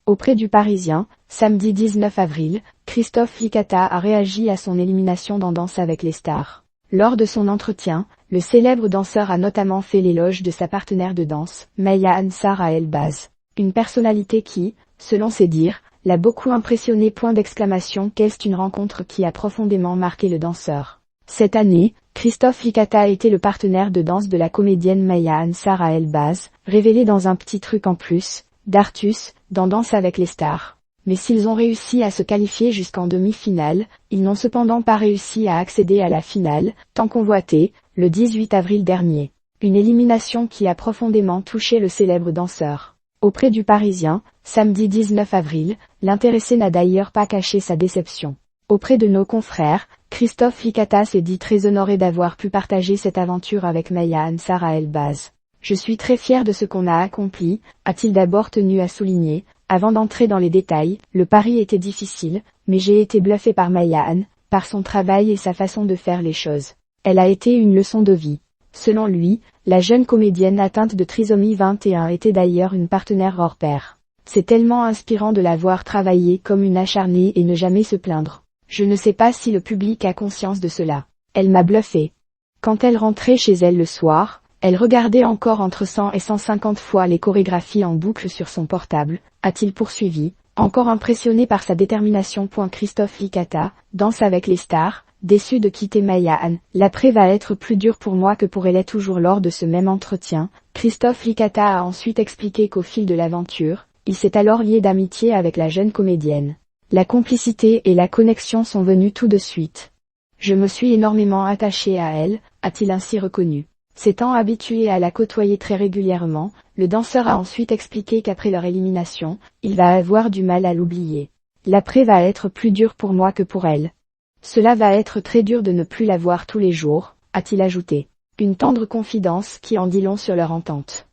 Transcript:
Auprès du Parisien, samedi 19 avril, Christophe Licata a réagi à son élimination dans Danse avec les stars. Lors de son entretien, le célèbre danseur a notamment fait l'éloge de sa partenaire de danse, Maya Ansar Elbaz. Une personnalité qui, selon ses dires, l'a beaucoup impressionné. Qu'est-ce une rencontre qui a profondément marqué le danseur. Cette année, Christophe Licata a été le partenaire de danse de la comédienne Maya Ansar Elbaz, révélé dans un petit truc en plus, d'Artus, dans Danse avec les stars. Mais s'ils ont réussi à se qualifier jusqu'en demi-finale, ils n'ont cependant pas réussi à accéder à la finale, tant convoitée, le 18 avril dernier. Une élimination qui a profondément touché le célèbre danseur. Auprès du Parisien, samedi 19 avril, l'intéressé n'a d'ailleurs pas caché sa déception. Auprès de nos confrères, Christophe Licata s'est dit très honoré d'avoir pu partager cette aventure avec Maya Ansar Elbaz. Je suis très fier de ce qu'on a accompli, a-t-il d'abord tenu à souligner. Avant d'entrer dans les détails, le pari était difficile, mais j'ai été bluffé par Maya Anne, par son travail et sa façon de faire les choses. Elle a été une leçon de vie. Selon lui, la jeune comédienne atteinte de trisomie 21 était d'ailleurs une partenaire hors pair. C'est tellement inspirant de la voir travailler comme une acharnée et ne jamais se plaindre. Je ne sais pas si le public a conscience de cela. Elle m'a bluffé. Quand elle rentrait chez elle le soir, elle regardait encore entre 100 et 150 fois les chorégraphies en boucle sur son portable, a-t-il poursuivi, encore impressionné par sa détermination. Christophe Licata, Danse avec les stars, déçu de quitter Maya Anne. L'après va être plus dur pour moi que pour elle. Toujours lors de ce même entretien, Christophe Licata a ensuite expliqué qu'au fil de l'aventure, il s'est alors lié d'amitié avec la jeune comédienne. La complicité et la connexion sont venues tout de suite. Je me suis énormément attaché à elle, a-t-il ainsi reconnu. S'étant habitué à la côtoyer très régulièrement, le danseur a ensuite expliqué qu'après leur élimination, il va avoir du mal à l'oublier. L'après va être plus dur pour moi que pour elle. Cela va être très dur de ne plus la voir tous les jours, a-t-il ajouté. Une tendre confidence qui en dit long sur leur entente.